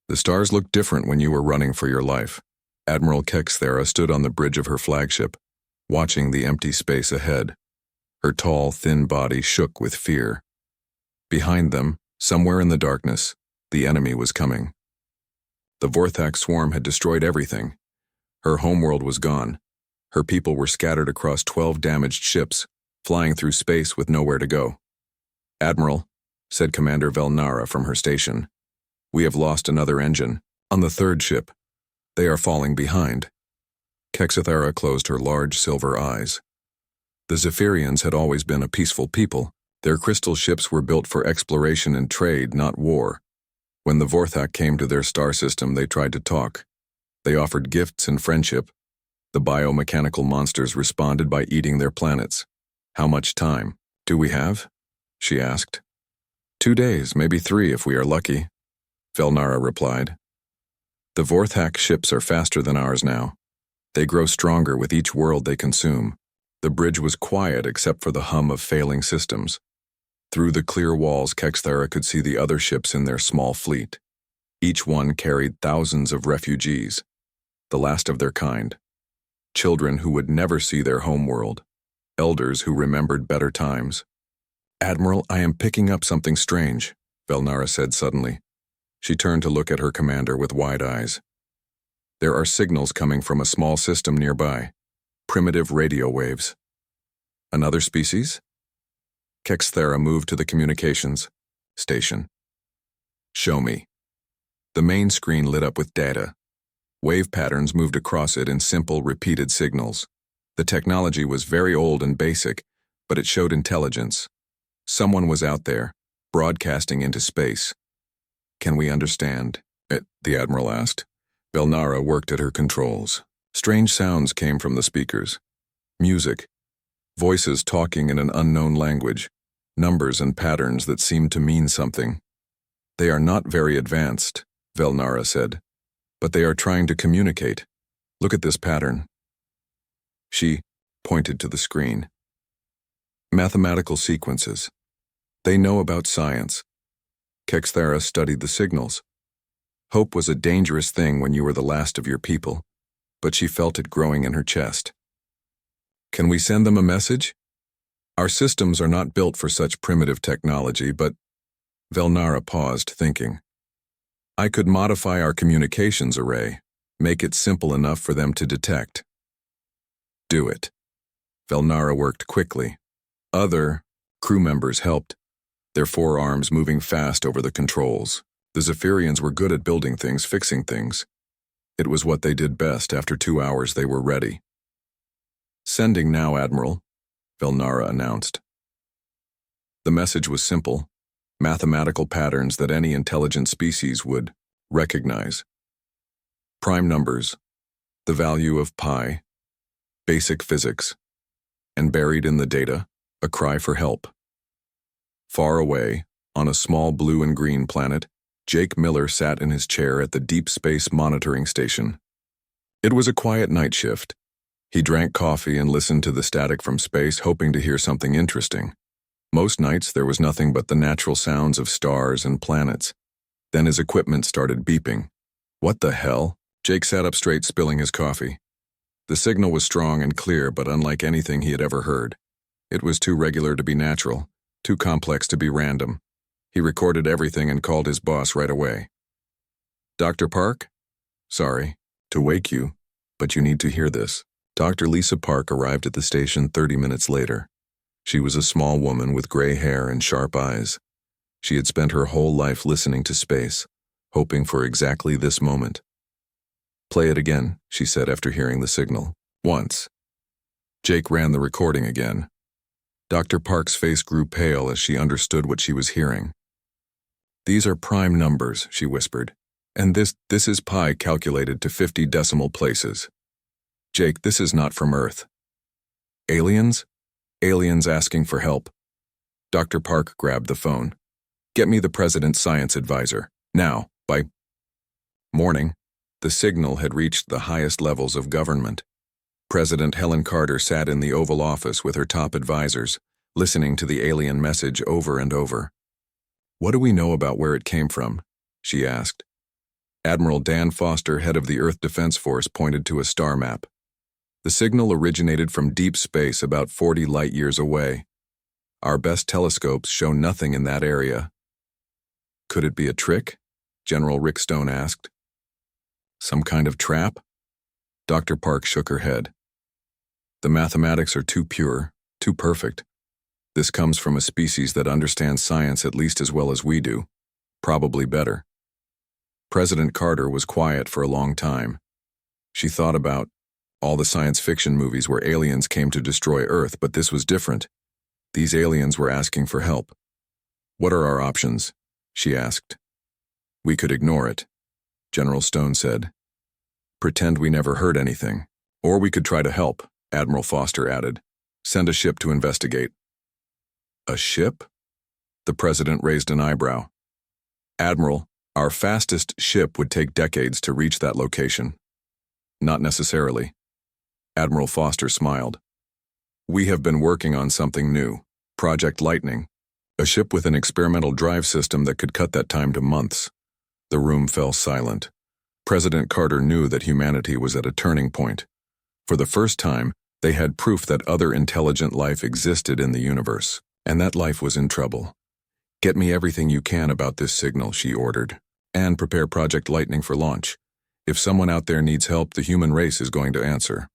The stars looked different when you were running for your life. Admiral Kexthera stood on the bridge of her flagship, watching the empty space ahead. Her tall, thin body shook with fear. Behind them, somewhere in the darkness, the enemy was coming. The Vorthak swarm had destroyed everything. Her homeworld was gone. Her people were scattered across 12 damaged ships, flying through space with nowhere to go. "Admiral," said Commander Velnara from her station, "we have lost another engine. On the third ship. They are falling behind." Kexthera closed her large silver eyes. The Zephyrians had always been a peaceful people. Their crystal ships were built for exploration and trade, not war. When the Vorthak came to their star system, they tried to talk. They offered gifts and friendship. The biomechanical monsters responded by eating their planets. "How much time do we have?" she asked. 2 days, maybe 3 if we are lucky," Velnara replied. "The Vorthak ships are faster than ours now. They grow stronger with each world they consume." The bridge was quiet except for the hum of failing systems. Through the clear walls, Kexthera could see the other ships in their small fleet. Each one carried thousands of refugees, the last of their kind. Children who would never see their homeworld. Elders who remembered better times. "Admiral, I am picking up something strange," Velnara said suddenly. She turned to look at her commander with wide eyes. "There are signals coming from a small system nearby. Primitive radio waves." "Another species?" Kexthera moved to the communications station. "Show me." The main screen lit up with data. Wave patterns moved across it in simple, repeated signals. The technology was very old and basic, but it showed intelligence. Someone was out there, broadcasting into space. "Can we understand it?" the Admiral asked. Velnara worked at her controls. Strange sounds came from the speakers. Music. Voices talking in an unknown language. Numbers and patterns that seemed to mean something. "They are not very advanced," Velnara said, "but they are trying to communicate. Look at this pattern." She pointed to the screen. "Mathematical sequences. They know about science." Kexthera studied the signals. Hope was a dangerous thing when you were the last of your people, but she felt it growing in her chest. "Can we send them a message? Our systems are not built for such primitive technology, but..." Velnara paused, thinking. "I could modify our communications array, make it simple enough for them to detect." "Do it." Velnara worked quickly. Other crew members helped, their forearms moving fast over the controls. The Zephyrians were good at building things, fixing things. It was what they did best. After 2 hours, they were ready. "Sending now, Admiral," Velnara announced. The message was simple, mathematical patterns that any intelligent species would recognize. Prime numbers, the value of pi, basic physics, and buried in the data, a cry for help. Far away, on a small blue and green planet, Jake Miller sat in his chair at the Deep Space Monitoring Station. It was a quiet night shift. He drank coffee and listened to the static from space, hoping to hear something interesting. Most nights there was nothing but the natural sounds of stars and planets. Then his equipment started beeping. "What the hell?" Jake sat up straight, spilling his coffee. The signal was strong and clear, but unlike anything he had ever heard. It was too regular to be natural, too complex to be random. He recorded everything and called his boss right away. "Dr. Park? Sorry to wake you, but you need to hear this." Dr. Lisa Park arrived at the station 30 minutes later. She was a small woman with gray hair and sharp eyes. She had spent her whole life listening to space, hoping for exactly this moment. "Play it again," she said after hearing the signal. "Once." Jake ran the recording again. Dr. Park's face grew pale as she understood what she was hearing. "These are prime numbers," she whispered. "And this is pi calculated to 50 decimal places. Jake, this is not from Earth." "Aliens?" "Aliens asking for help." Dr. Park grabbed the phone. "Get me the President's science advisor. Now, by morning." The signal had reached the highest levels of government. President Helen Carter sat in the Oval Office with her top advisors, listening to the alien message over and over. "What do we know about where it came from?" she asked. Admiral Dan Foster, head of the Earth Defense Force, pointed to a star map. The signal originated from deep space about 40 light-years away. Our best telescopes show nothing in that area. Could it be a trick? General Rick Stone asked. Some kind of trap? Dr. Park shook her head. The mathematics are too pure, too perfect. This comes from a species that understands science at least as well as we do, probably better. President Carter was quiet for a long time. She thought about all the science fiction movies where aliens came to destroy Earth, but this was different. These aliens were asking for help. What are our options? She asked. We could ignore it, General Stone said. Pretend we never heard anything. Or we could try to help, Admiral Foster added. Send a ship to investigate. A ship? The president raised an eyebrow. Admiral, our fastest ship would take decades to reach that location. Not necessarily. Admiral Foster smiled. We have been working on something new, Project Lightning, a ship with an experimental drive system that could cut that time to months. The room fell silent. President Carter knew that humanity was at a turning point. For the first time, they had proof that other intelligent life existed in the universe, and that life was in trouble. Get me everything you can about this signal, she ordered, and prepare Project Lightning for launch. If someone out there needs help, the human race is going to answer.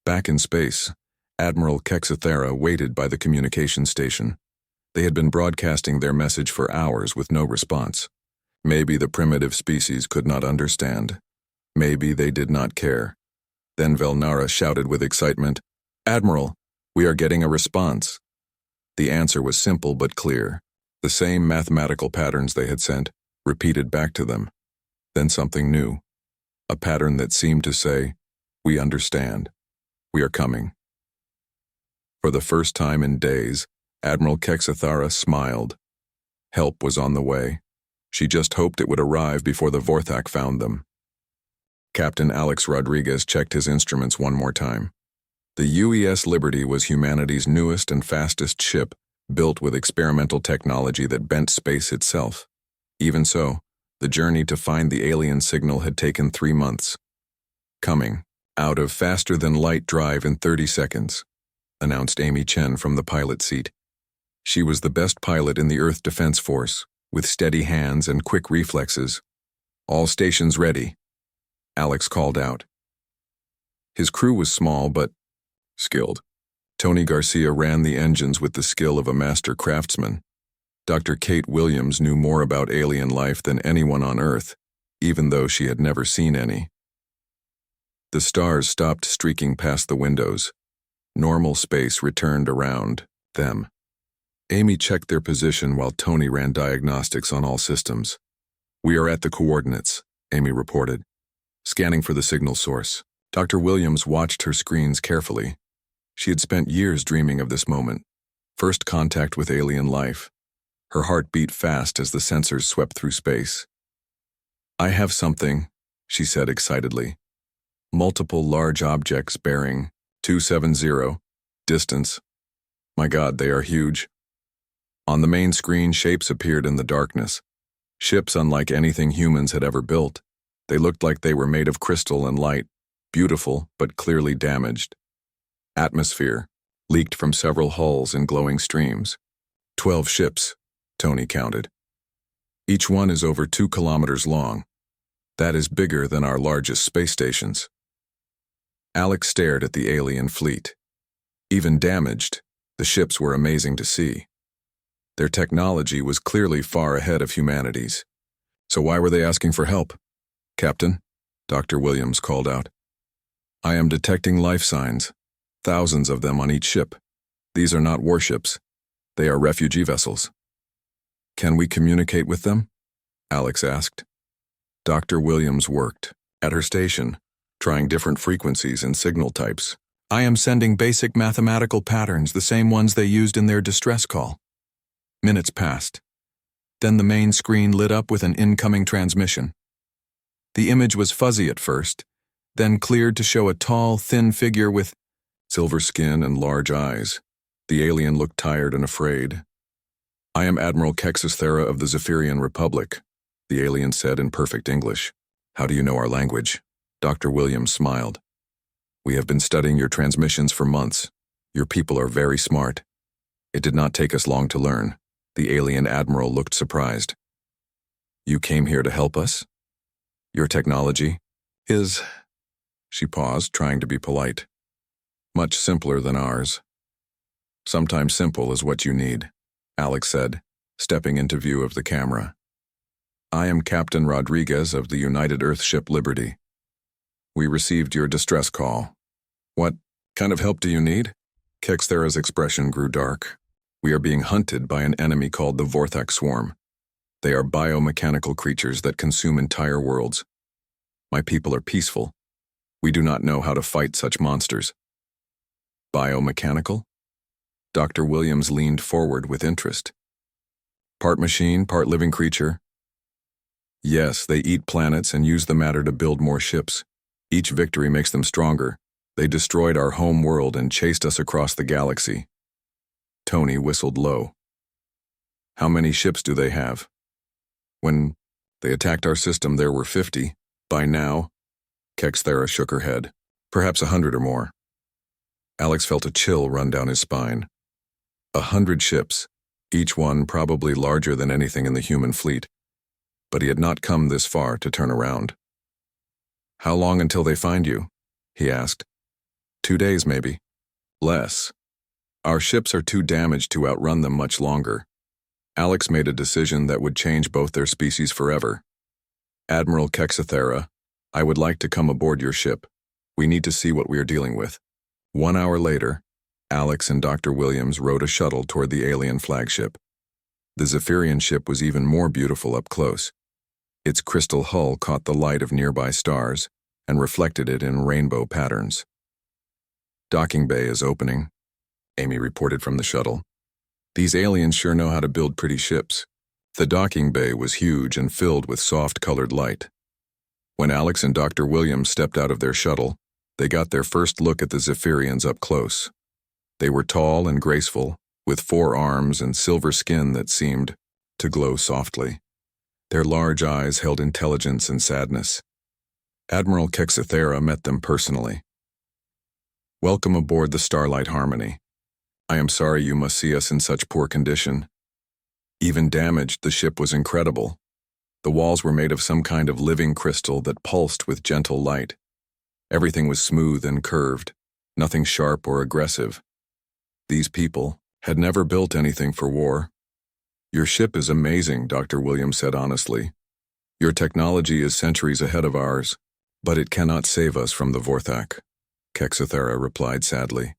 Back in space, Admiral Kexathera waited by the communication station. They had been broadcasting their message for hours with no response. Maybe the primitive species could not understand. Maybe they did not care. Then Velnara shouted with excitement, Admiral, we are getting a response. The answer was simple but clear. The same mathematical patterns they had sent, repeated back to them. Then something new. A pattern that seemed to say, we understand. We are coming. For the first time in days, Admiral Kexathara smiled. Help was on the way. She just hoped it would arrive before the Vorthak found them. Captain Alex Rodriguez checked his instruments one more time. The UES Liberty was humanity's newest and fastest ship, built with experimental technology that bent space itself. Even so, the journey to find the alien signal had taken 3 months. Coming, out of faster-than-light drive in 30 seconds, announced Amy Chen from the pilot seat. She was the best pilot in the Earth Defense Force, with steady hands and quick reflexes. All stations ready, Alex called out. His crew was small but skilled. Tony Garcia ran the engines with the skill of a master craftsman. Dr. Kate Williams knew more about alien life than anyone on Earth, even though she had never seen any. The stars stopped streaking past the windows. Normal space returned around them. Amy checked their position while Tony ran diagnostics on all systems. We are at the coordinates, Amy reported, scanning for the signal source. Dr. Williams watched her screens carefully. She had spent years dreaming of this moment. First contact with alien life. Her heart beat fast as the sensors swept through space. I have something, she said excitedly. Multiple large objects bearing 270, distance. My God, they are huge. On the main screen, shapes appeared in the darkness. Ships unlike anything humans had ever built. They looked like they were made of crystal and light, beautiful but clearly damaged. Atmosphere leaked from several hulls in glowing streams. 12 ships, Tony counted. Each one is over 2 kilometers long. That is bigger than our largest space stations. Alex stared at the alien fleet. Even damaged, the ships were amazing to see. Their technology was clearly far ahead of humanity's. So why were they asking for help? Captain, Dr. Williams called out. I am detecting life signs, thousands of them on each ship. These are not warships. They are refugee vessels. Can we communicate with them? Alex asked. Dr. Williams worked at her station, trying different frequencies and signal types. I am sending basic mathematical patterns, the same ones they used in their distress call. Minutes passed. Then the main screen lit up with an incoming transmission. The image was fuzzy at first, then cleared to show a tall, thin figure with silver skin and large eyes. The alien looked tired and afraid. I am Admiral Kexathera of the Zephyrian Republic, the alien said in perfect English. How do you know our language? Dr. Williams smiled. We have been studying your transmissions for months. Your people are very smart. It did not take us long to learn. The alien admiral looked surprised. You came here to help us? Your technology is... She paused, trying to be polite. Much simpler than ours. Sometimes simple is what you need, Alex said, stepping into view of the camera. I am Captain Rodriguez of the United Earth ship Liberty. We received your distress call. What kind of help do you need? Kexthera's expression grew dark. We are being hunted by an enemy called the Vorthak Swarm. They are biomechanical creatures that consume entire worlds. My people are peaceful. We do not know how to fight such monsters. Biomechanical? Dr. Williams leaned forward with interest. Part machine, part living creature? Yes, they eat planets and use the matter to build more ships. Each victory makes them stronger. They destroyed our home world and chased us across the galaxy. Tony whistled low. How many ships do they have? When they attacked our system, there were 50. By now, Kexthera shook her head. Perhaps 100 or more. Alex felt a chill run down his spine. 100 ships, each one probably larger than anything in the human fleet. But he had not come this far to turn around. How long until they find you? He asked. 2 days, maybe. Less. Our ships are too damaged to outrun them much longer. Alex made a decision that would change both their species forever. Admiral Kexthera, I would like to come aboard your ship. We need to see what we are dealing with. 1 hour later, Alex and Dr. Williams rode a shuttle toward the alien flagship. The Zephyrian ship was even more beautiful up close. Its crystal hull caught the light of nearby stars and reflected it in rainbow patterns. Docking bay is opening, Amy reported from the shuttle. These aliens sure know how to build pretty ships. The docking bay was huge and filled with soft-colored light. When Alex and Dr. Williams stepped out of their shuttle, they got their first look at the Zephyrians up close. They were tall and graceful, with 4 arms and silver skin that seemed to glow softly. Their large eyes held intelligence and sadness. Admiral Kexthera met them personally. Welcome aboard the Starlight Harmony. I am sorry you must see us in such poor condition. Even damaged, the ship was incredible. The walls were made of some kind of living crystal that pulsed with gentle light. Everything was smooth and curved, nothing sharp or aggressive. These people had never built anything for war. Your ship is amazing, Dr. Williams said honestly. Your technology is centuries ahead of ours, but it cannot save us from the Vorthak, Kexthera replied sadly.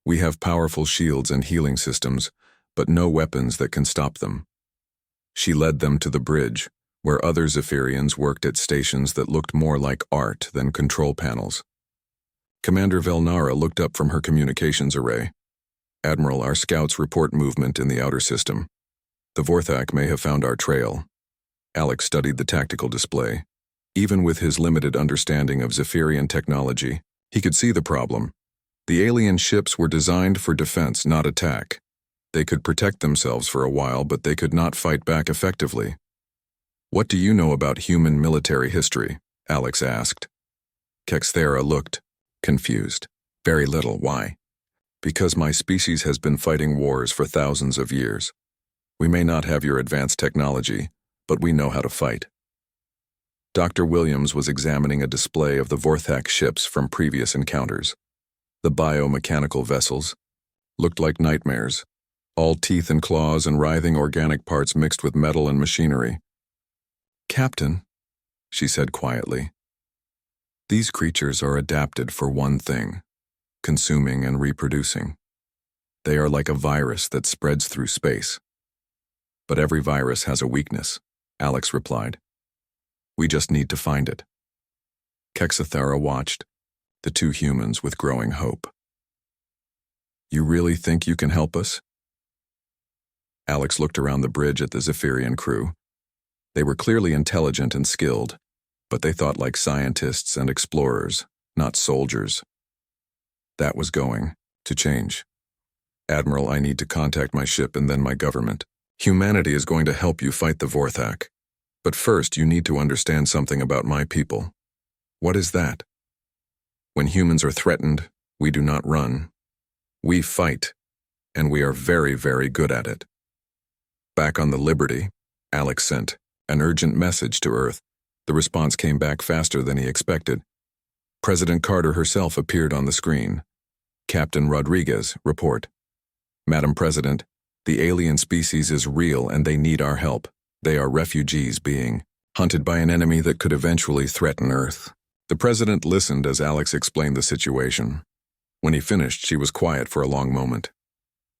We have powerful shields and healing systems, but no weapons that can stop them. She led them to the bridge, where other Zephyrians worked at stations that looked more like art than control panels. Commander Velnara looked up from her communications array. Admiral, our scouts report movement in the outer system. The Vorthak may have found our trail. Alex studied the tactical display. Even with his limited understanding of Zephyrian technology, he could see the problem. The alien ships were designed for defense, not attack. They could protect themselves for a while, but they could not fight back effectively. What do you know about human military history? Alex asked. Kexthera looked confused. Very little. Why? Because my species has been fighting wars for thousands of years. We may not have your advanced technology, but we know how to fight. Dr. Williams was examining a display of the Vorthak ships from previous encounters. The biomechanical vessels looked like nightmares, all teeth and claws and writhing organic parts mixed with metal and machinery. Captain, she said quietly, these creatures are adapted for one thing: consuming and reproducing. They are like a virus that spreads through space. But every virus has a weakness, Alex replied. We just need to find it. Kexthera watched, the 2 humans with growing hope. You really think you can help us? Alex looked around the bridge at the Zephyrian crew. They were clearly intelligent and skilled, but they thought like scientists and explorers, not soldiers. That was going to change. Admiral, I need to contact my ship and then my government. Humanity is going to help you fight the Vorthak. But first, you need to understand something about my people. What is that? When humans are threatened, we do not run. We fight, and we are very, very good at it. Back on the Liberty, Alex sent an urgent message to Earth. The response came back faster than he expected. President Carter herself appeared on the screen. Captain Rodriguez, report. Madam President, the alien species is real and they need our help. They are refugees being hunted by an enemy that could eventually threaten Earth. The president listened as Alex explained the situation. When he finished, she was quiet for a long moment.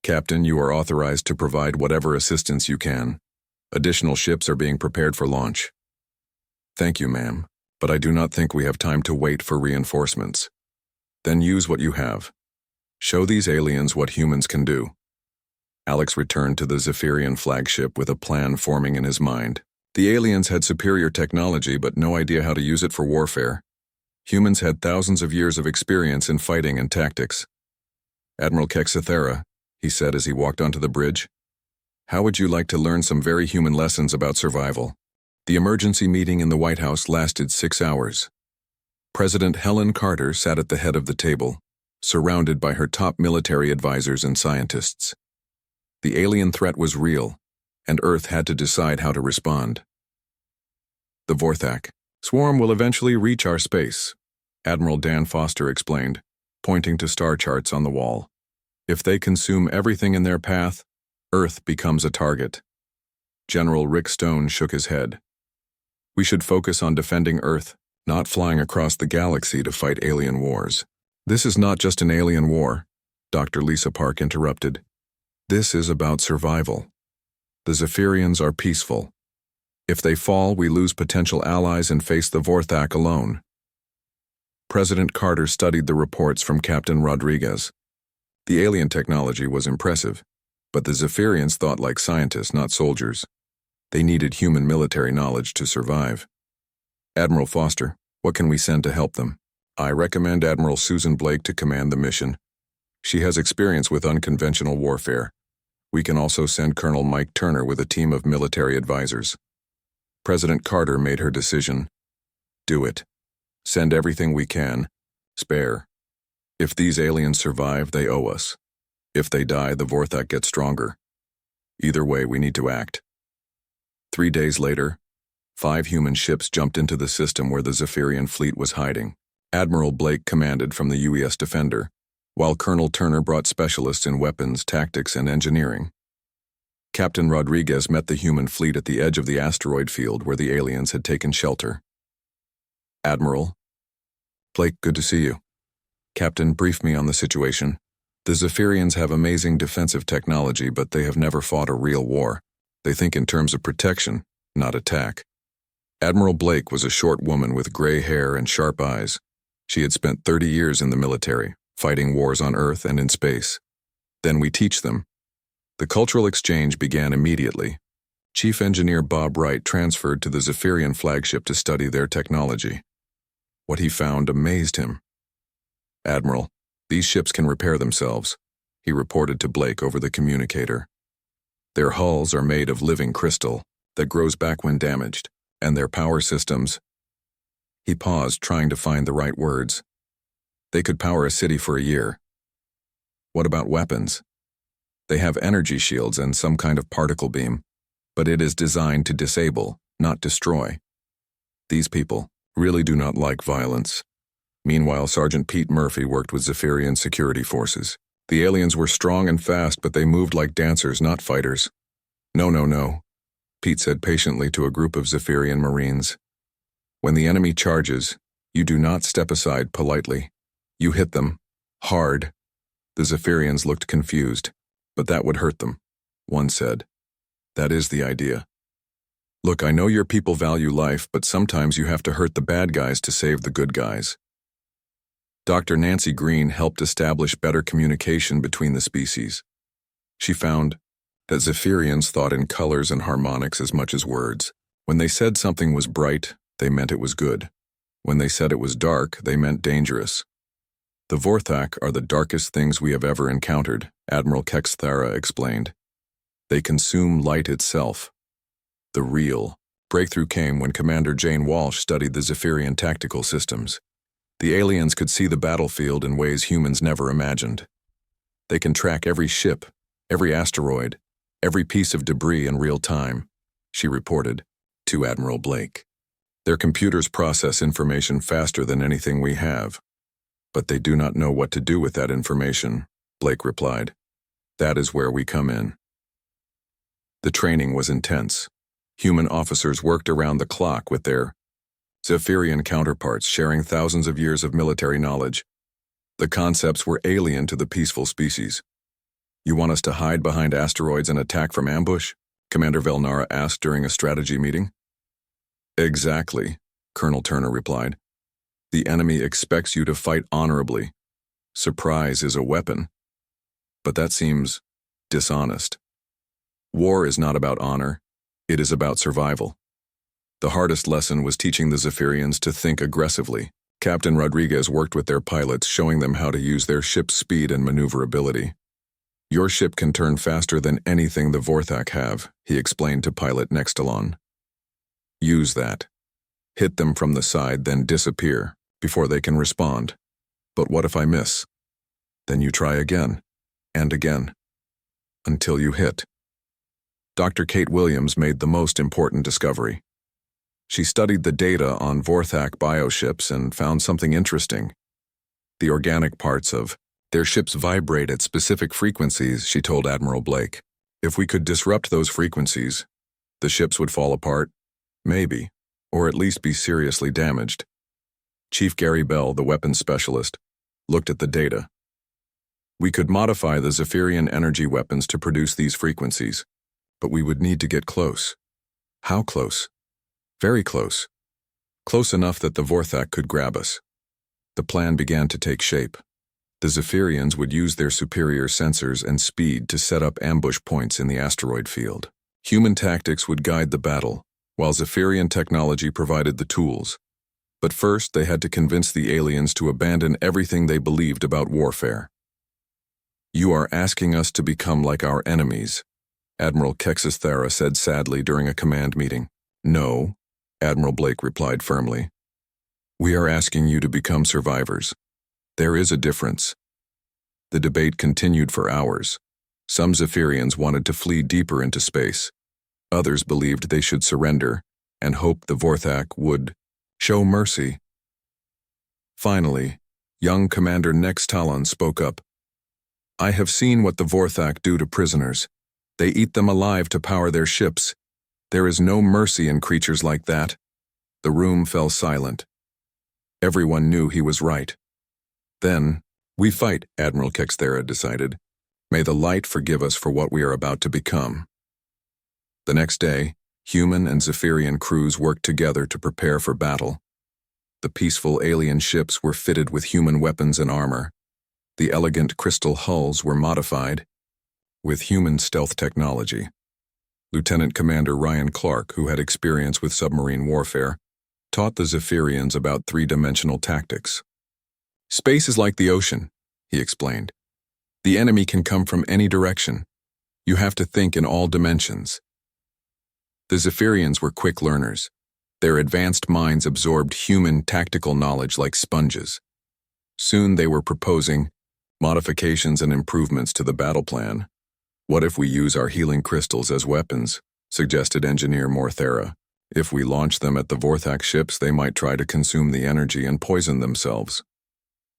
Captain, you are authorized to provide whatever assistance you can. Additional ships are being prepared for launch. Thank you, ma'am, but I do not think we have time to wait for reinforcements. Then use what you have. Show these aliens what humans can do. Alex returned to the Zephyrian flagship with a plan forming in his mind. The aliens had superior technology but no idea how to use it for warfare. Humans had thousands of years of experience in fighting and tactics. Admiral Kexithera, he said as he walked onto the bridge, how would you like to learn some very human lessons about survival? The emergency meeting in the White House lasted 6 hours. President Helen Carter sat at the head of the table, surrounded by her top military advisors and scientists. The alien threat was real, and Earth had to decide how to respond. The Vorthak swarm will eventually reach our space, Admiral Dan Foster explained, pointing to star charts on the wall. If they consume everything in their path, Earth becomes a target. General Rick Stone shook his head. We should focus on defending Earth, not flying across the galaxy to fight alien wars. This is not just an alien war, Dr. Lisa Park interrupted. This is about survival. The Zephyrians are peaceful. If they fall, we lose potential allies and face the Vorthak alone. President Carter studied the reports from Captain Rodriguez. The alien technology was impressive, but the Zephyrians thought like scientists, not soldiers. They needed human military knowledge to survive. Admiral Foster, what can we send to help them? I recommend Admiral Susan Blake to command the mission. She has experience with unconventional warfare. We can also send Colonel Mike Turner with a team of military advisors. President Carter made her decision. Do it. Send everything we can. Spare. If these aliens survive, they owe us. If they die, the Vorthak gets stronger. Either way, we need to act. 3 days later, 5 human ships jumped into the system where the Zephyrian fleet was hiding. Admiral Blake commanded from the UES Defender, while Colonel Turner brought specialists in weapons, tactics, and engineering. Captain Rodriguez met the human fleet at the edge of the asteroid field where the aliens had taken shelter. Admiral Blake, good to see you. Captain, brief me on the situation. The Zephyrians have amazing defensive technology, but they have never fought a real war. They think in terms of protection, not attack. Admiral Blake was a short woman with gray hair and sharp eyes. She had spent 30 years in the military, fighting wars on Earth and in space. Then we teach them. The cultural exchange began immediately. Chief Engineer Bob Wright transferred to the Zephyrian flagship to study their technology. What he found amazed him. Admiral, these ships can repair themselves, he reported to Blake over the communicator. Their hulls are made of living crystal that grows back when damaged, and their power systems. He paused, trying to find the right words. They could power a city for a year. What about weapons? They have energy shields and some kind of particle beam, but it is designed to disable, not destroy. These people really do not like violence. Meanwhile, Sergeant Pete Murphy worked with Zephyrian security forces. The aliens were strong and fast, but they moved like dancers, not fighters. No, Pete said patiently to a group of Zephyrian Marines. When the enemy charges, you do not step aside politely. You hit them. Hard. The Zephyrians looked confused. But that would hurt them, one said. That is the idea. Look, I know your people value life, but sometimes you have to hurt the bad guys to save the good guys. Dr. Nancy Green helped establish better communication between the species. She found that Zephyrians thought in colors and harmonics as much as words. When they said something was bright, they meant it was good. When they said it was dark, they meant dangerous. The Vorthak are the darkest things we have ever encountered, Admiral Kexithera explained. They consume light itself. The real, Breakthrough came when Commander Jane Walsh studied the Zephyrian tactical systems. The aliens could see the battlefield in ways humans never imagined. They can track every ship, every asteroid, every piece of debris in real time, she reported to Admiral Blake. Their computers process information faster than anything we have. But they do not know what to do with that information, Blake replied. That is where we come in. The training was intense. Human officers worked around the clock with their Zephyrian counterparts, sharing thousands of years of military knowledge. The concepts were alien to the peaceful species. You want us to hide behind asteroids and attack from ambush? Commander Velnara asked during a strategy meeting. Exactly, Colonel Turner replied. The enemy expects you to fight honorably. Surprise is a weapon. But that seems dishonest. War is not about honor. It is about survival. The hardest lesson was teaching the Zephyrians to think aggressively. Captain Rodriguez worked with their pilots, showing them how to use their ship's speed and maneuverability. Your ship can turn faster than anything the Vorthak have, he explained to pilot Nextalon. Use that. Hit them from the side, then disappear, before they can respond. But what if I miss? Then you try again, and again, until you hit. Dr. Kate Williams made the most important discovery. She studied the data on Vorthak bioships and found something interesting. The organic parts of their ships vibrate at specific frequencies, she told Admiral Blake. If we could disrupt those frequencies, the ships would fall apart, maybe, or at least be seriously damaged. Chief Gary Bell, the weapons specialist, looked at the data. We could modify the Zephyrian energy weapons to produce these frequencies, but we would need to get close. How close? Very close. Close enough that the Vorthak could grab us. The plan began to take shape. The Zephyrians would use their superior sensors and speed to set up ambush points in the asteroid field. Human tactics would guide the battle, while Zephyrian technology provided the tools. But first, they had to convince the aliens to abandon everything they believed about warfare. You are asking us to become like our enemies, Admiral Kexisthera said sadly during a command meeting. No, Admiral Blake replied firmly. We are asking you to become survivors. There is a difference. The debate continued for hours. Some Zephyrians wanted to flee deeper into space. Others believed they should surrender and hoped the Vorthak would show mercy. Finally, young Commander Nextalon spoke up. I have seen what the Vorthak do to prisoners. They eat them alive to power their ships. There is no mercy in creatures like that. The room fell silent. Everyone knew he was right. Then, we fight, Admiral Kexthera decided. May the light forgive us for what we are about to become. The next day, human and Zephyrian crews worked together to prepare for battle. The peaceful alien ships were fitted with human weapons and armor. The elegant crystal hulls were modified with human stealth technology. Lieutenant Commander Ryan Clark, who had experience with submarine warfare, taught the Zephyrians about three-dimensional tactics. Space is like the ocean, he explained. The enemy can come from any direction. You have to think in all dimensions. The Zephyrians were quick learners. Their advanced minds absorbed human tactical knowledge like sponges. Soon they were proposing modifications and improvements to the battle plan. What if we use our healing crystals as weapons, suggested Engineer Morthera. If we launch them at the Vorthak ships, they might try to consume the energy and poison themselves.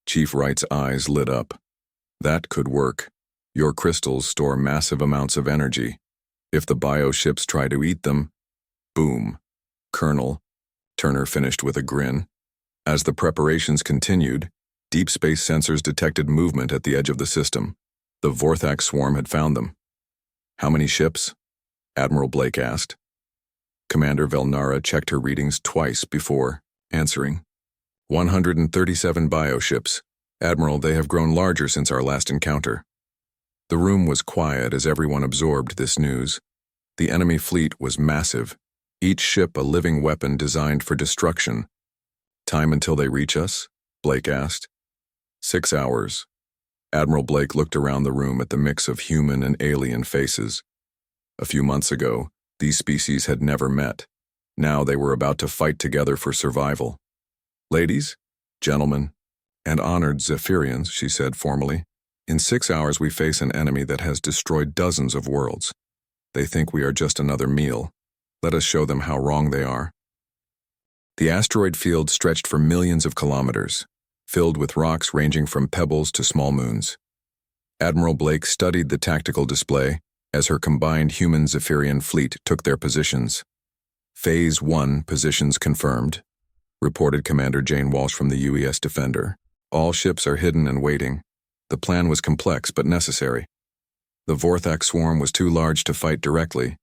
Chief Wright's eyes lit up. That could work. Your crystals store massive amounts of energy. If the bioships try to eat them, boom. Colonel, Turner finished with a grin. As the preparations continued, deep space sensors detected movement at the edge of the system. The Vorthak swarm had found them. How many ships? Admiral Blake asked. Commander Velnara checked her readings twice before answering. 137 bioships. Admiral, they have grown larger since our last encounter. The room was quiet as everyone absorbed this news. The enemy fleet was massive, each ship a living weapon designed for destruction. Time until they reach us? Blake asked. 6 hours. Admiral Blake looked around the room at the mix of human and alien faces. A few months ago, these species had never met. Now they were about to fight together for survival. "Ladies, gentlemen, and honored Zephyrians," she said formally, "in 6 hours we face an enemy that has destroyed dozens of worlds. They think we are just another meal. Let us show them how wrong they are." The asteroid field stretched for millions of kilometers, filled with rocks ranging from pebbles to small moons. Admiral Blake studied the tactical display as her combined human Zephyrian fleet took their positions. Phase 1 positions confirmed, reported Commander Jane Walsh from the UES Defender. All ships are hidden and waiting. The plan was complex but necessary. The Vorthak swarm was too large to fight directly.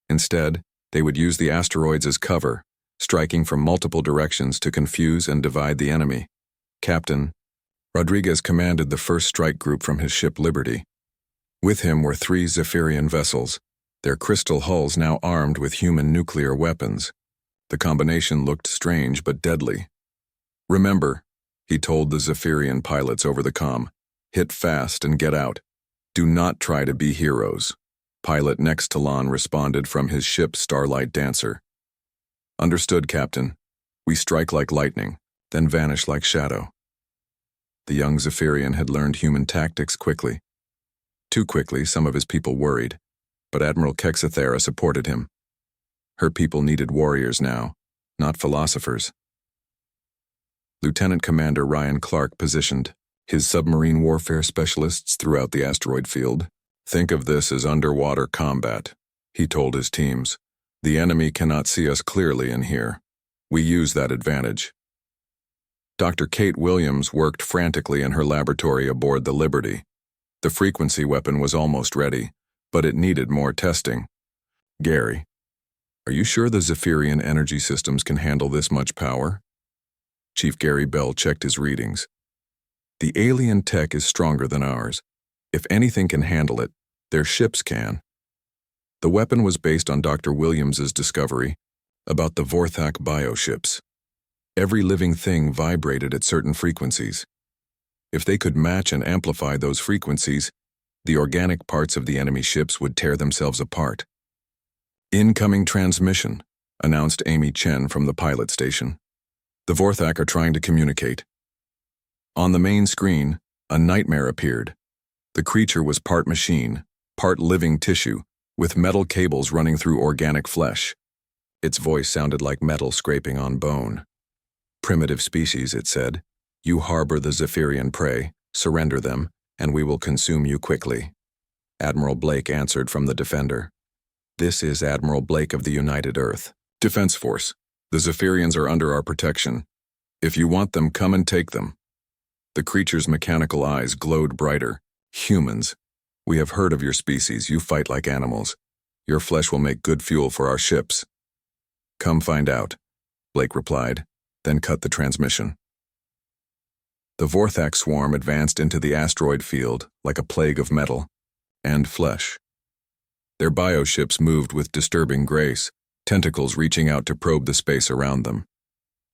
Instead, they would use the asteroids as cover, striking from multiple directions to confuse and divide the enemy. Captain Rodriguez commanded the first strike group from his ship Liberty. With him were 3 Zephyrian vessels, their crystal hulls now armed with human nuclear weapons. The combination looked strange but deadly. "Remember," he told the Zephyrian pilots over the comm, "hit fast and get out. Do not try to be heroes." Pilot next to Lon responded from his ship Starlight Dancer. "Understood, Captain. We strike like lightning, then vanish like shadow." The young Zephyrian had learned human tactics quickly. Too quickly, some of his people worried, but Admiral Kexathera supported him. Her people needed warriors now, not philosophers. Lieutenant Commander Ryan Clark positioned his submarine warfare specialists throughout the asteroid field. "Think of this as underwater combat," he told his teams. "The enemy cannot see us clearly in here. We use that advantage." Dr. Kate Williams worked frantically in her laboratory aboard the Liberty. The frequency weapon was almost ready, but it needed more testing. "Gary, are you sure the Zephyrian energy systems can handle this much power?" Chief Gary Bell checked his readings. "The alien tech is stronger than ours. If anything can handle it, their ships can." The weapon was based on Dr. Williams's discovery about the Vorthak bioships. Every living thing vibrated at certain frequencies. If they could match and amplify those frequencies, the organic parts of the enemy ships would tear themselves apart. "Incoming transmission," announced Amy Chen from the pilot station. "The Vorthak are trying to communicate." On the main screen, a nightmare appeared. The creature was part machine, part living tissue, with metal cables running through organic flesh. Its voice sounded like metal scraping on bone. "Primitive species," it said. "You harbor the Zephyrian prey, surrender them, and we will consume you quickly." Admiral Blake answered from the Defender. "This is Admiral Blake of the United Earth Defense Force. The Zephyrians are under our protection. If you want them, come and take them." The creature's mechanical eyes glowed brighter. "Humans, we have heard of your species. You fight like animals. Your flesh will make good fuel for our ships." "Come find out," Blake replied, then cut the transmission. The Vorthak swarm advanced into the asteroid field like a plague of metal and flesh. Their bioships moved with disturbing grace, tentacles reaching out to probe the space around them.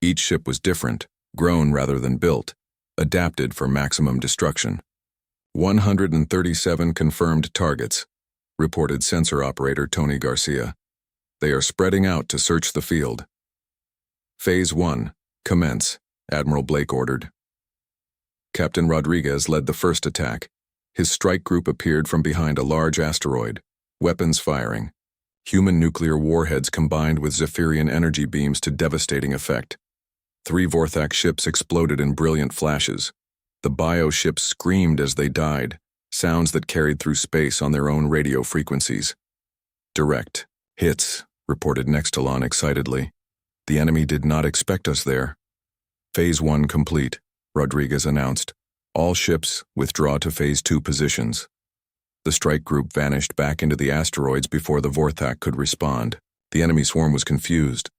Each ship was different, grown rather than built, adapted for maximum destruction. 137 confirmed targets, reported sensor operator Tony Garcia. They are spreading out to search the field. Phase 1, commence, Admiral Blake ordered. Captain Rodriguez led the first attack. His strike group appeared from behind a large asteroid, weapons firing. Human nuclear warheads combined with Zephyrian energy beams to devastating effect. 3 Vorthak ships exploded in brilliant flashes. The bioships screamed as they died, sounds that carried through space on their own radio frequencies. "Direct hits," reported Nextalon excitedly. "The enemy did not expect us there." "Phase 1 complete," Rodriguez announced. "All ships withdraw to Phase 2 positions." The strike group vanished back into the asteroids before the Vorthak could respond. The enemy swarm was confused.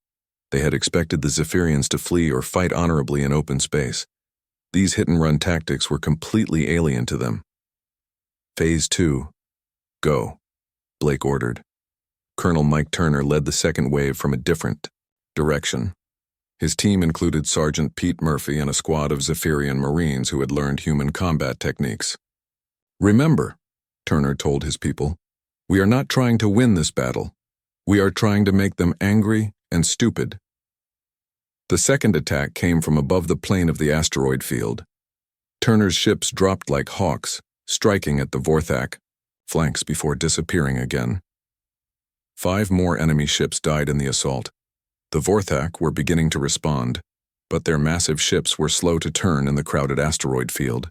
They had expected the Zephyrians to flee or fight honorably in open space. These hit-and-run tactics were completely alien to them. "Phase 2. Go," Blake ordered. Colonel Mike Turner led the second wave from a different direction. His team included Sergeant Pete Murphy and a squad of Zephyrian Marines who had learned human combat techniques. "Remember," Turner told his people, "we are not trying to win this battle. We are trying to make them angry and stupid. The second attack came from above the plane of the asteroid field. Turner's ships dropped like hawks, striking at the Vorthak flanks before disappearing again. 5 more enemy ships died in the assault. The Vorthak were beginning to respond, but their massive ships were slow to turn in the crowded asteroid field.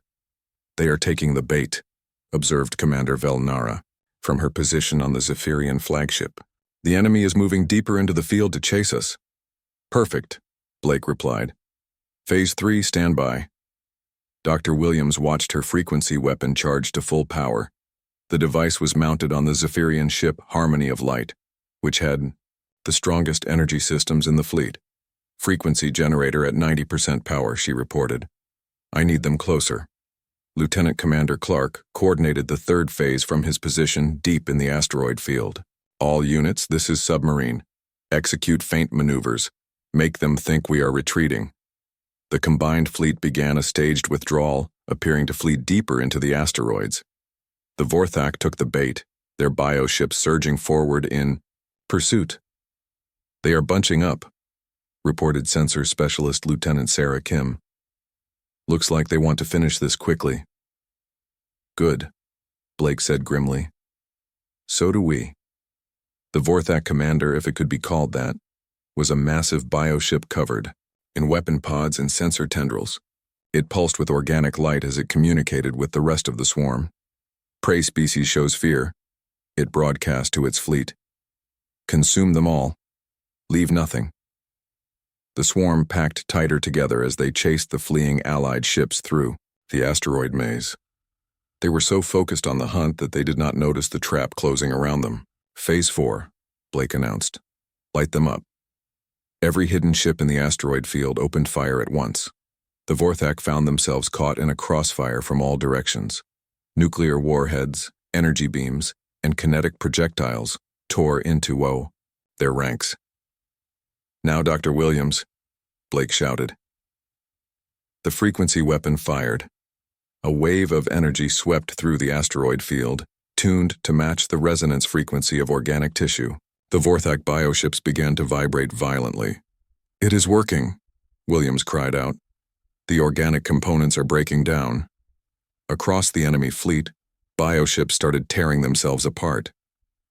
"They are taking the bait," observed Commander Velnara from her position on the Zephyrian flagship. "The enemy is moving deeper into the field to chase us." "Perfect," Blake replied. "Phase 3, stand by." Dr. Williams watched her frequency weapon charge to full power. The device was mounted on the Zephyrian ship Harmony of Light, which had the strongest energy systems in the fleet. "Frequency generator at 90% power," she reported. "I need them closer." Lieutenant Commander Clark coordinated the third phase from his position deep in the asteroid field. "All units, this is submarine. Execute feint maneuvers. Make them think we are retreating." The combined fleet began a staged withdrawal, appearing to flee deeper into the asteroids. The Vorthak took the bait, their bioships surging forward in pursuit. "They are bunching up," reported Sensor Specialist Lieutenant Sarah Kim. "Looks like they want to finish this quickly." "Good," Blake said grimly. "So do we." The Vorthak commander, if it could be called that, was a massive bioship covered in weapon pods and sensor tendrils. It pulsed with organic light as it communicated with the rest of the swarm. "Prey species shows fear," it broadcast to its fleet. "Consume them all. Leave nothing." The swarm packed tighter together as they chased the fleeing Allied ships through the asteroid maze. They were so focused on the hunt that they did not notice the trap closing around them. "Phase 4, Blake announced. "Light them up." Every hidden ship in the asteroid field opened fire at once. The Vorthak found themselves caught in a crossfire from all directions. Nuclear warheads, energy beams, and kinetic projectiles tore into their ranks. "Now, Dr. Williams," Blake shouted. The frequency weapon fired. A wave of energy swept through the asteroid field, tuned to match the resonance frequency of organic tissue. The Vorthak bioships began to vibrate violently. "It is working," Williams cried out. "The organic components are breaking down." Across the enemy fleet, bioships started tearing themselves apart.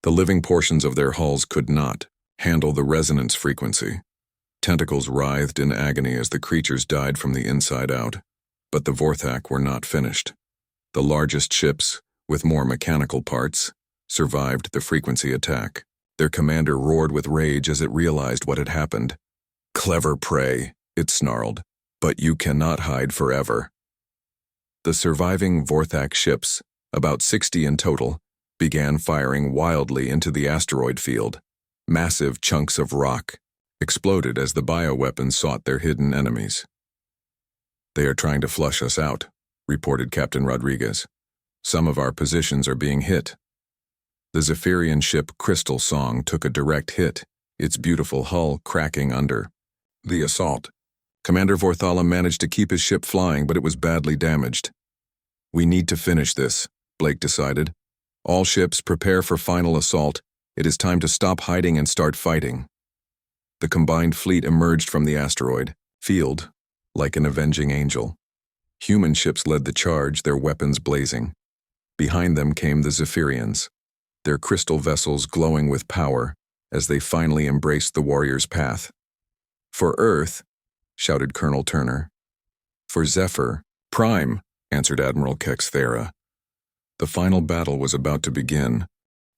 The living portions of their hulls could not handle the resonance frequency. Tentacles writhed in agony as the creatures died from the inside out. But the Vorthak were not finished. The largest ships, with more mechanical parts, survived the frequency attack. Their commander roared with rage as it realized what had happened. "Clever prey," it snarled, "but you cannot hide forever." The surviving Vorthak ships, about 60 in total, began firing wildly into the asteroid field. Massive chunks of rock exploded as the bioweapons sought their hidden enemies. "They are trying to flush us out," reported Captain Rodriguez. "Some of our positions are being hit." The Zephyrian ship Crystal Song took a direct hit, its beautiful hull cracking under the assault. Commander Vorthala managed to keep his ship flying, but it was badly damaged. "We need to finish this," Blake decided. "All ships prepare for final assault. It is time to stop hiding and start fighting." The combined fleet emerged from the asteroid field like an avenging angel. Human ships led the charge, their weapons blazing. Behind them came the Zephyrians, their crystal vessels glowing with power as they finally embraced the warrior's path. "For Earth," shouted Colonel Turner. "For Zephyr, Prime," answered Admiral Kexthera. The final battle was about to begin.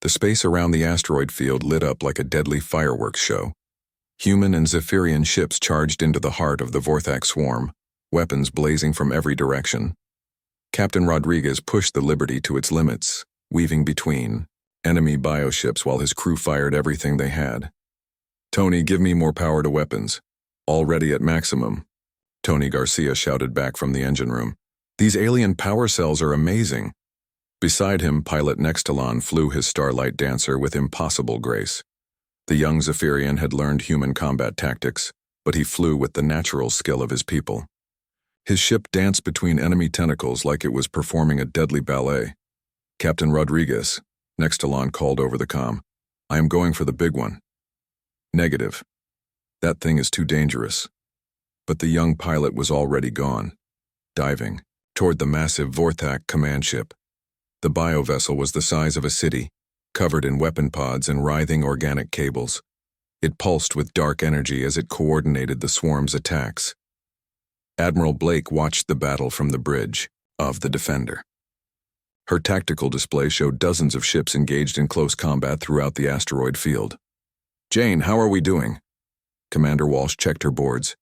The space around the asteroid field lit up like a deadly fireworks show. Human and Zephyrian ships charged into the heart of the Vorthak swarm, weapons blazing from every direction. Captain Rodriguez pushed the Liberty to its limits, weaving between enemy bioships while his crew fired everything they had. "Tony, give me more power to weapons. Already at maximum," Tony Garcia shouted back from the engine room. "These alien power cells are amazing." Beside him, pilot Nextalon flew his Starlight Dancer with impossible grace. The young Zephyrian had learned human combat tactics, but he flew with the natural skill of his people. His ship danced between enemy tentacles like it was performing a deadly ballet. "Captain Rodriguez," Nextalon called over the comm. "I am going for the big one." "Negative," That thing is too dangerous. But the young pilot was already gone, diving toward the massive Vorthak command ship. The biovessel was the size of a city, covered in weapon pods and writhing organic cables. It pulsed with dark energy as it coordinated the swarm's attacks. Admiral Blake watched the battle from the bridge of the Defender. Her tactical display showed dozens of ships engaged in close combat throughout the asteroid field. "Jane, how are we doing?" Commander Walsh checked her boards.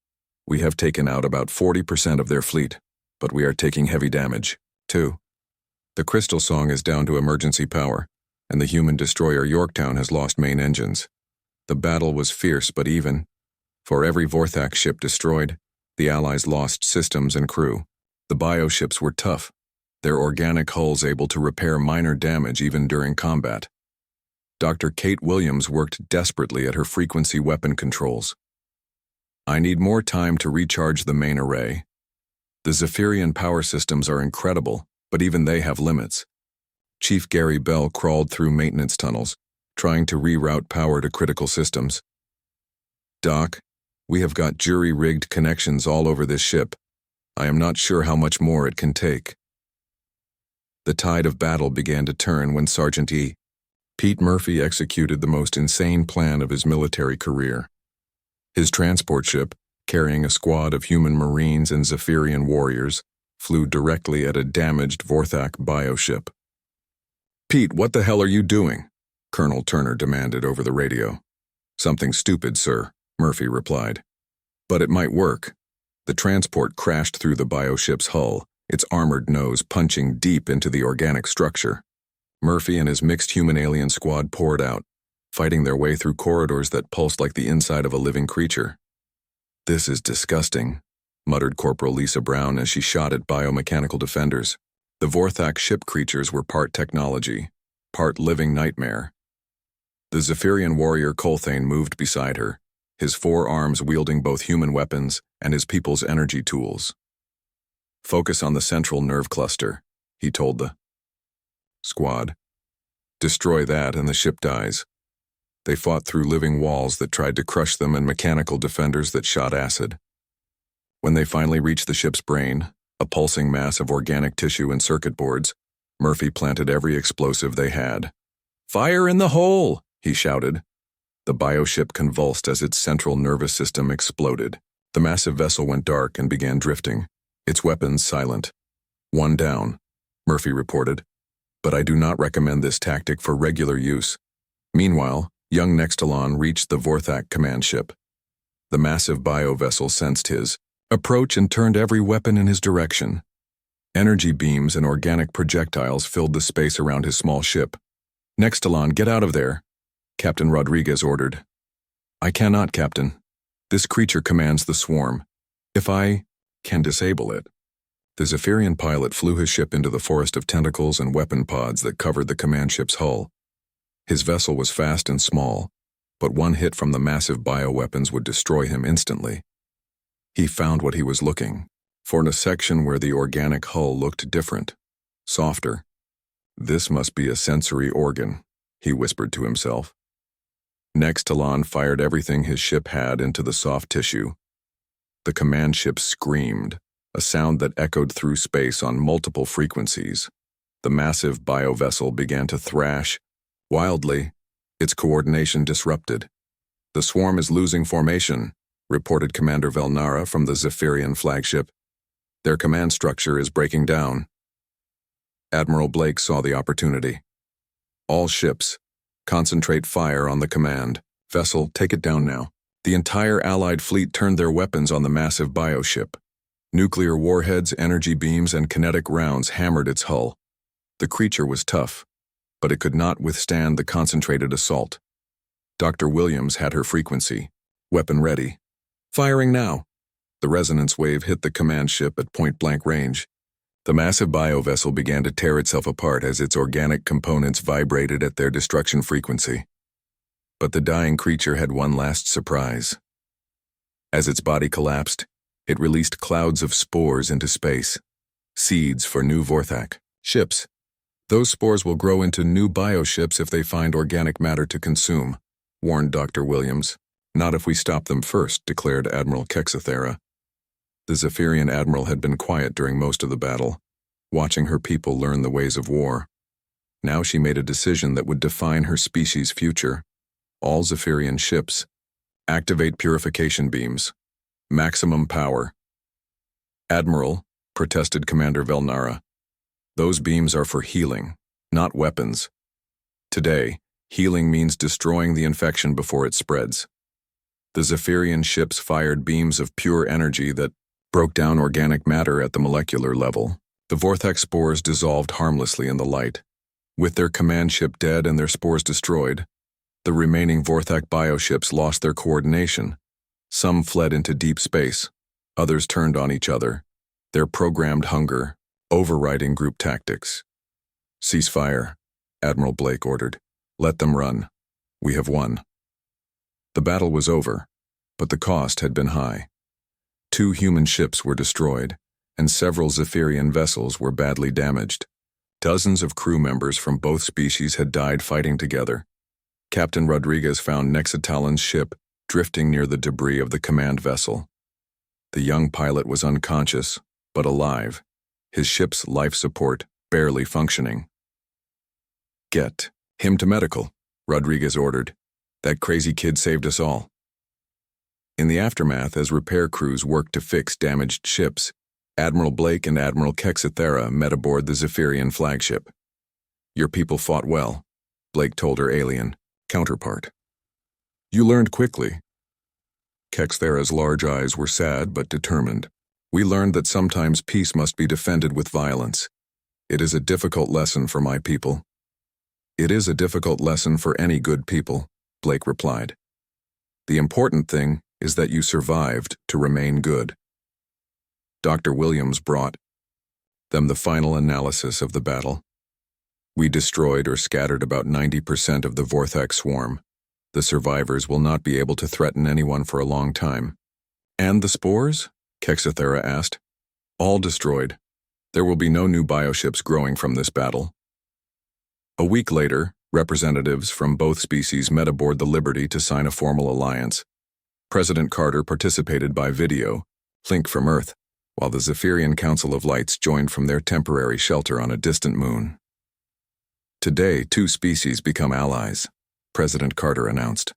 "We have taken out about 40% of their fleet, but we are taking heavy damage, too. The Crystal Song is down to emergency power, and the human destroyer Yorktown has lost main engines. The battle was fierce but even. For every Vorthak ship destroyed, the Allies lost systems and crew. The bioships were tough, their organic hulls able to repair minor damage even during combat." Dr. Kate Williams worked desperately at her frequency weapon controls. "I need more time to recharge the main array. The Zephyrian power systems are incredible, but even they have limits." Chief Gary Bell crawled through maintenance tunnels, trying to reroute power to critical systems. "Doc, we have got jury-rigged connections all over this ship. I am not sure how much more it can take." The tide of battle began to turn when Sergeant E. Pete Murphy executed the most insane plan of his military career. His transport ship, carrying a squad of human Marines and Zephyrian warriors, flew directly at a damaged Vorthak bioship. "Pete, what the hell are you doing?" Colonel Turner demanded over the radio. "Something stupid, sir," Murphy replied. "But it might work." The transport crashed through the bioship's hull, its armored nose punching deep into the organic structure. Murphy and his mixed human-alien squad poured out, fighting their way through corridors that pulsed like the inside of a living creature. "This is disgusting," muttered Corporal Lisa Brown as she shot at biomechanical defenders. The Vorthak ship creatures were part technology, part living nightmare. The Zephyrian warrior Colthane moved beside her, his 4 arms wielding both human weapons and his people's energy tools. "Focus on the central nerve cluster," he told the squad. "Destroy that and the ship dies." They fought through living walls that tried to crush them and mechanical defenders that shot acid. When they finally reached the ship's brain, a pulsing mass of organic tissue and circuit boards, Murphy planted every explosive they had. "Fire in the hole!" he shouted. The bioship convulsed as its central nervous system exploded. The massive vessel went dark and began drifting, its weapons silent. "One down," Murphy reported. "But I do not recommend this tactic for regular use." Meanwhile, young Nextalon reached the Vorthak command ship. The massive biovessel sensed his approach and turned every weapon in his direction. Energy beams and organic projectiles filled the space around his small ship. "Nextalon, get out of there," Captain Rodriguez ordered. "I cannot, Captain. This creature commands the swarm. If I can disable it." The Zephyrian pilot flew his ship into the forest of tentacles and weapon pods that covered the command ship's hull. His vessel was fast and small, but one hit from the massive bioweapons would destroy him instantly. He found what he was looking for in a section where the organic hull looked different, softer. "This must be a sensory organ," he whispered to himself. Next, Talon fired everything his ship had into the soft tissue. The command ship screamed, a sound that echoed through space on multiple frequencies. The massive biovessel began to thrash wildly, its coordination disrupted. "The swarm is losing formation," reported Commander Velnara from the Zephyrian flagship. "Their command structure is breaking down." Admiral Blake saw the opportunity. "All ships, concentrate fire on the command vessel, take it down now." The entire Allied fleet turned their weapons on the massive bioship. Nuclear warheads, energy beams, and kinetic rounds hammered its hull. The creature was tough, but it could not withstand the concentrated assault. Dr. Williams had her frequency, weapon ready. "Firing now." The resonance wave hit the command ship at point-blank range. The massive biovessel began to tear itself apart as its organic components vibrated at their destruction frequency. But the dying creature had one last surprise. As its body collapsed, it released clouds of spores into space, seeds for new Vorthak ships. "Those spores will grow into new bioships if they find organic matter to consume," warned Dr. Williams. Not if we stop them first, declared Admiral Kexithera. The Zephyrian admiral had been quiet during most of the battle, watching her people learn the ways of war. Now she made a decision that would define her species' future. All Zephyrian ships, activate purification beams. Maximum power. Admiral, protested Commander Velnara. Those beams are for healing, not weapons. Today, healing means destroying the infection before it spreads. The Zephyrian ships fired beams of pure energy that broke down organic matter at the molecular level. The Vortex spores dissolved harmlessly in the light. With their command ship dead and their spores destroyed, the remaining Vortex bioships lost their coordination. Some fled into deep space, others turned on each other, their programmed hunger overriding group tactics. Cease fire, Admiral Blake ordered. Let them run. We have won. The battle was over, but the cost had been high. 2 human ships were destroyed, and several Zephyrian vessels were badly damaged. Dozens of crew members from both species had died fighting together. Captain Rodriguez found Nexitalan's ship drifting near the debris of the command vessel. The young pilot was unconscious, but alive, his ship's life support barely functioning. Get him to medical, Rodriguez ordered. That crazy kid saved us all. In the aftermath, as repair crews worked to fix damaged ships, Admiral Blake and Admiral Kexithera met aboard the Zephyrian flagship. Your people fought well, Blake told her alien counterpart. You learned quickly. Kexithera's large eyes were sad but determined. We learned that sometimes peace must be defended with violence. It is a difficult lesson for my people. It is a difficult lesson for any good people, Blake replied. The important thing is that you survived to remain good. Dr. Williams brought them the final analysis of the battle. We destroyed or scattered about 90% of the Vortex swarm. The survivors will not be able to threaten anyone for a long time. And the spores? Kexithera asked. All destroyed. There will be no new bioships growing from this battle. A week later, representatives from both species met aboard the Liberty to sign a formal alliance. President Carter participated by video, link from Earth, while the Zephyrian Council of Lights joined from their temporary shelter on a distant moon. Today, 2 species become allies, President Carter announced.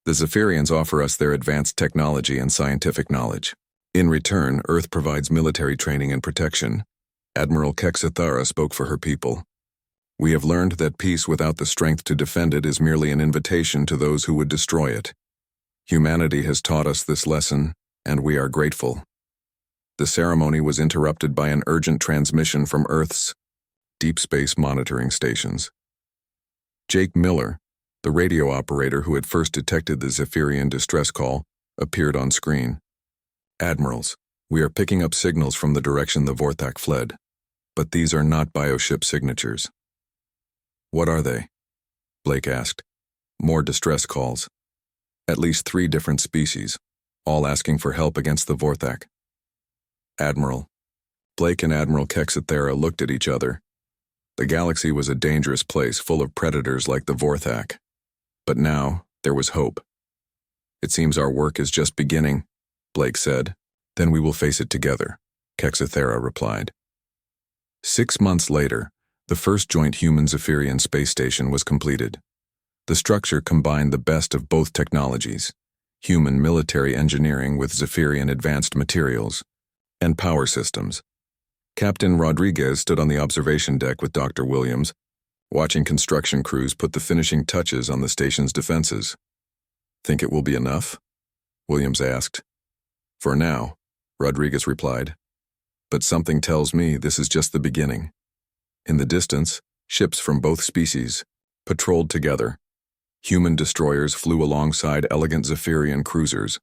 The Zephyrians offer us their advanced technology and scientific knowledge. In return, Earth provides military training and protection. Admiral Kexithera spoke for her people. We have learned that peace without the strength to defend it is merely an invitation to those who would destroy it. Humanity has taught us this lesson, and we are grateful. The ceremony was interrupted by an urgent transmission from Earth's deep space monitoring stations. Jake Miller, the radio operator who had first detected the Zephyrian distress call, appeared on screen. Admirals, we are picking up signals from the direction the Vortex fled, but these are not bioship signatures. What are they? Blake asked. More distress calls. At least 3 different species, all asking for help against the Vortex. Admiral. Blake and Admiral Kexithera looked at each other. The galaxy was a dangerous place full of predators like the Vortex. But now, there was hope. It seems our work is just beginning, Blake said. Then we will face it together, Kexithera replied. 6 months later, the first joint human Zephyrian space station was completed. The structure combined the best of both technologies, human military engineering with Zephyrian advanced materials, and power systems. Captain Rodriguez stood on the observation deck with Dr. Williams, watching construction crews put the finishing touches on the station's defenses. Think it will be enough? Williams asked. For now, Rodriguez replied. But something tells me this is just the beginning. In the distance, ships from both species patrolled together. Human destroyers flew alongside elegant Zephyrian cruisers,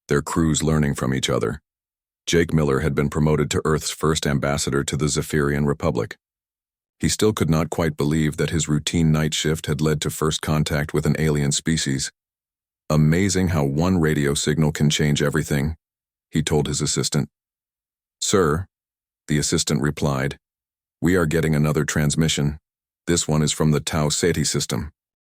their crews learning from each other. Jake Miller had been promoted to Earth's first ambassador to the Zephyrian Republic. He still could not quite believe that his routine night shift had led to first contact with an alien species. Amazing how one radio signal can change everything, he told his assistant. Sir, the assistant replied, we are getting another transmission. This one is from the Tau Ceti system.